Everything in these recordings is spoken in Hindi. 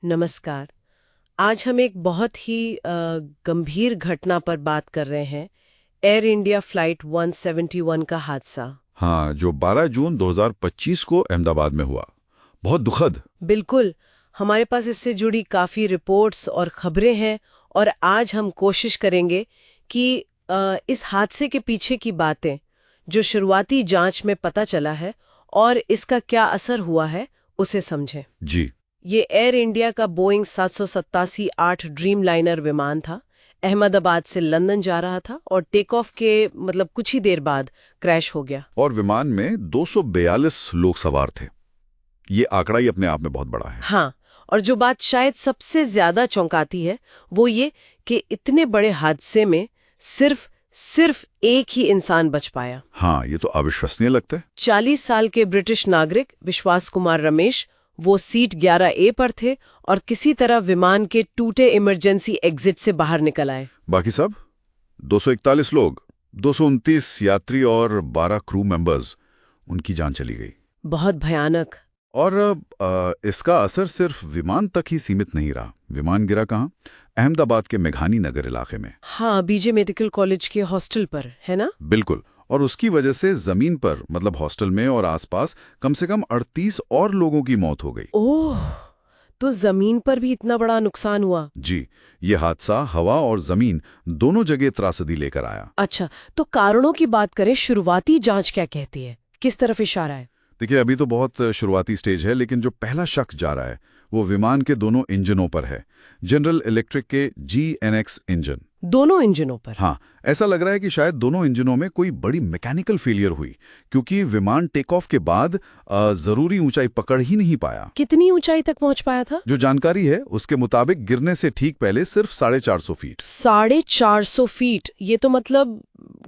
नमस्कार। आज हम एक बहुत ही गंभीर घटना पर बात कर रहे हैं। एयर इंडिया फ्लाइट 171 का हादसा। हाँ, जो 12 जून 2025 को अहमदाबाद में हुआ। बहुत दुखद। बिल्कुल। हमारे पास इससे जुड़ी काफ़ी रिपोर्ट्स और खबरें हैं और आज हम कोशिश करेंगे कि इस हादसे के पीछे की बातें, जो शुरुआती जांच में पता चला है और इसका क्या असर हुआ है, उसे समझें। जी। ये एयर इंडिया का बोइंग 787-8 ड्रीम लाइनर विमान था। अहमदाबाद से लंदन जा रहा था और टेक ऑफ के कुछ ही देर बाद क्रैश हो गया। और विमान में 242 लोग सवार थे। ये आंकड़ा ही अपने आप में बहुत बड़ा है। हाँ, और जो बात शायद सबसे ज्यादा चौंकाती है वो ये कि इतने बड़े हादसे में सिर्फ एक ही इंसान बच पाया। हाँ, ये तो अविश्वसनीय लगता है। 40 साल के ब्रिटिश नागरिक विश्वास कुमार रमेश, वो सीट 11A पर थे और किसी तरह विमान के टूटे इमरजेंसी एग्जिट से बाहर निकल आए। बाकी सब 241 लोग, 229 यात्री और 12 क्रू मेंबर्स, उनकी जान चली गई। बहुत भयानक। और इसका असर सिर्फ विमान तक ही सीमित नहीं रहा। विमान गिरा कहाँ? अहमदाबाद के मेघानी नगर इलाके में। हाँ, बीजे मेडिकल कॉलेज के हॉस्टल पर, है ना? बिल्कुल। और उसकी वजह से जमीन पर, मतलब हॉस्टल में और आसपास, कम से कम 38 और लोगों की मौत हो गई। ओह, तो जमीन पर भी इतना बड़ा नुकसान हुआ? जी, ये हादसा हवा और जमीन दोनों जगह त्रासदी लेकर आया। अच्छा, तो कारणों की बात करें, शुरुआती जांच क्या कहती है? किस तरफ इशारा है? देखिए, अभी तो बहुत शुरुआती स्टेज है, लेकिन जो पहला शक जा रहा है वो विमान के दोनों इंजनों पर है। जनरल इलेक्ट्रिक के GNX इंजन। दोनों इंजनों पर? हाँ, ऐसा लग रहा है कि शायद दोनों इंजनों में कोई बड़ी मैकेनिकल फेलियर हुई, क्योंकि विमान टेक ऑफ के बाद जरूरी ऊंचाई पकड़ ही नहीं पाया। कितनी ऊंचाई तक पहुंच पाया था? जो जानकारी है उसके मुताबिक गिरने से ठीक पहले सिर्फ 450 फीट। 450 फीट? ये तो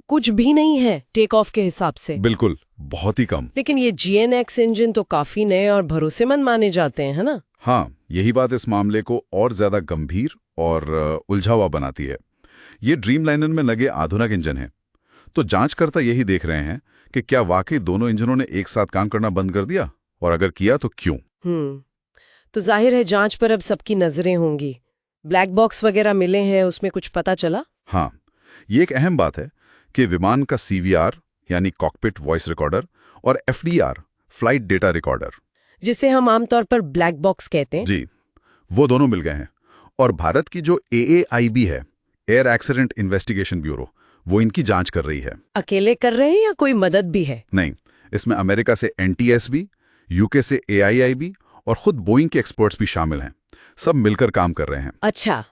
कुछ भी नहीं है टेक ऑफ के हिसाब से। बिल्कुल, बहुत ही कम। लेकिन ये GNX इंजन तो काफी नए और भरोसेमंद माने जाते हैं, है ना? हाँ, यही बात इस मामले को और ज्यादा गंभीर और उलझा हुआ बनाती है। ये ड्रीम लाइनर में लगे आधुनिक इंजन हैं। तो जांचकर्ता यही देख रहे हैं कि क्या वाकई दोनों इंजनों ने एक साथ काम करना बंद कर दिया, और अगर किया तो क्यों। तो जाहिर है जांच पर अब सबकी नजरें होंगी। ब्लैक बॉक्स वगैरह मिले हैं, उसमें कुछ पता चला? हाँ, ये एक अहम बात है कि विमान का CVR यानी कॉकपिट वॉइस रिकॉर्डर और FDR फ्लाइट डेटा रिकॉर्डर, जिसे हम आमतौर पर ब्लैक बॉक्स कहते हैं, जी, वो दोनों मिल गए हैं। और भारत की जो AAIB है, एयर एक्सीडेंट इन्वेस्टिगेशन ब्यूरो, वो इनकी जांच कर रही है। अकेले कर रहे हैं या कोई मदद भी है? नहीं, इसमें अमेरिका से NTSB, UK से AIIB और खुद बोइंग के एक्सपर्ट्स भी शामिल हैं। सब मिलकर काम कर रहे हैं। अच्छा,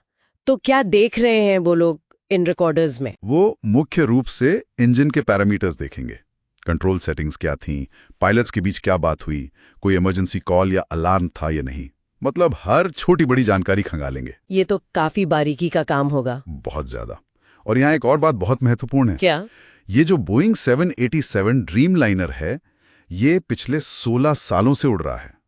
तो क्या देख रहे हैं वो लोग इन रिकॉर्डर्स में? वो मुख्य रूप से इंजन के पैरामीटर्स देखेंगे। कंट्रोल सेटिंग्स क्या थीं, पायलट्स के बीच क्या बात हुई, कोई इमरजेंसी कॉल या अलार्म था या नहीं, मतलब हर छोटी बड़ी जानकारी खंगालेंगे। ये तो काफी बारीकी का काम होगा। बहुत ज्यादा। और यहाँ एक और बात बहुत महत्वपूर्ण है। क्या? ये जो बोइंग 787 ड्रीम लाइनर है, ये पिछले 16 सालों से उड़ रहा है।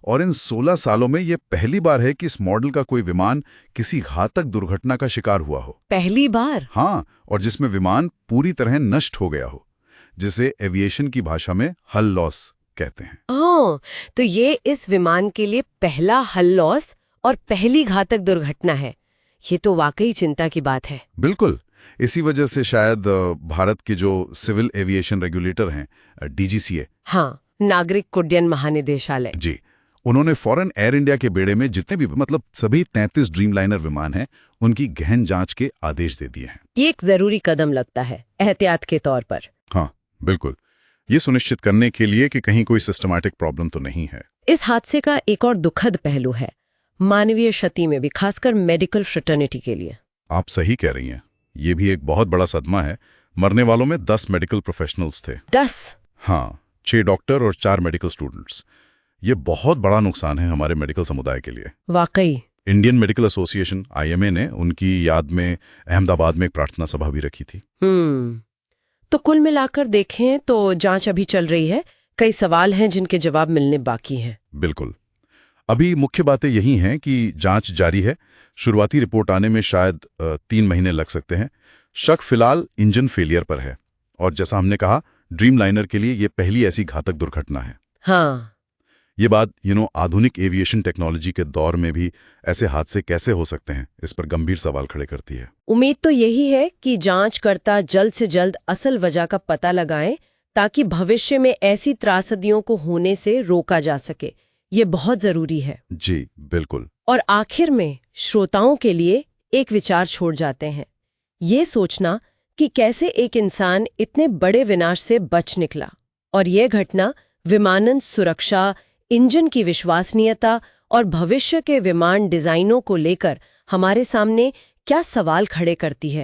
और इन 16 सालों में ये पहली बार है कि इस मॉडल का कोई विमान किसी घातक दुर्घटना का शिकार हुआ हो। पहली बार? हाँ, और जिसमें विमान पूरी तरह नष्ट हो गया हो, जिसे एविएशन की भाषा में हल लॉस कहते हैं। ओह, तो ये इस विमान के लिए पहला हल लॉस और पहली घातक दुर्घटना है। ये तो वाकई चिंता की बात है। बिल्कुल। इसी वजह से शायद भारत के जो सिविल एविएशन रेगुलेटर हैं, DGCA, हाँ, नागरिक उड्डयन महानिदेशालय, जी, उन्होंने फौरन एयर इंडिया के बेड़े में जितने भी, मतलब सभी 33 ड्रीम लाइनर विमान हैं, उनकी गहन जांच के आदेश दे दिए हैं। ये एक जरूरी कदम लगता है, एहतियात के तौर पर। हाँ, बिल्कुल, ये सुनिश्चित करने के लिए कि कहीं कोई सिस्टमैटिक प्रॉब्लम तो नहीं है। इस हादसे का एक और दुखद पहलू है मानवीय क्षति में भी, खासकर मेडिकल फ्रेटर्निटी के लिए। आप सही कह रही हैं, ये भी एक बहुत बड़ा सदमा है। मरने वालों में 10 मेडिकल प्रोफेशनल्स थे। 10? हाँ, 6 डॉक्टर और 4 मेडिकल स्टूडेंट्स। ये बहुत बड़ा नुकसान है हमारे मेडिकल समुदाय के लिए। वाकई। इंडियन मेडिकल एसोसिएशन IMA ने उनकी याद में अहमदाबाद में एक प्रार्थना सभा भी रखी थी। तो कुल मिलाकर देखें तो जांच अभी चल रही है। कई सवाल हैं जिनके जवाब मिलने बाकी हैं। बिल्कुल। अभी मुख्य बातें यही हैं कि जांच जारी है। शुरुआती रिपोर्ट आने में शायद 3 महीने लग सकते हैं। शक फिलहाल इंजन फेलियर पर है, और जैसा हमने कहा, ड्रीम लाइनर के लिए ये पहली ऐसी घातक दुर्घटना है। हाँ, ये बात आधुनिक एविएशन टेक्नोलॉजी के दौर में भी ऐसे हादसे कैसे हो सकते हैं, इस पर गंभीर सवाल खड़े करती है। उम्मीद तो यही है कि जांचकर्ता जल्द से जल्द असल वजह का पता लगाएं ताकि भविष्य में ऐसी त्रासदियों को होने से रोका जा सके। ये बहुत जरूरी है। जी बिल्कुल। और आखिर में श्रोताओं के लिए एक विचार छोड़ जाते हैं, ये सोचना कि कैसे एक इंसान इतने बड़े विनाश से बच निकला, और ये घटना विमानन सुरक्षा, इंजन की विश्वसनीयता और भविष्य के विमान डिजाइनों को लेकर हमारे सामने क्या सवाल खड़े करती है।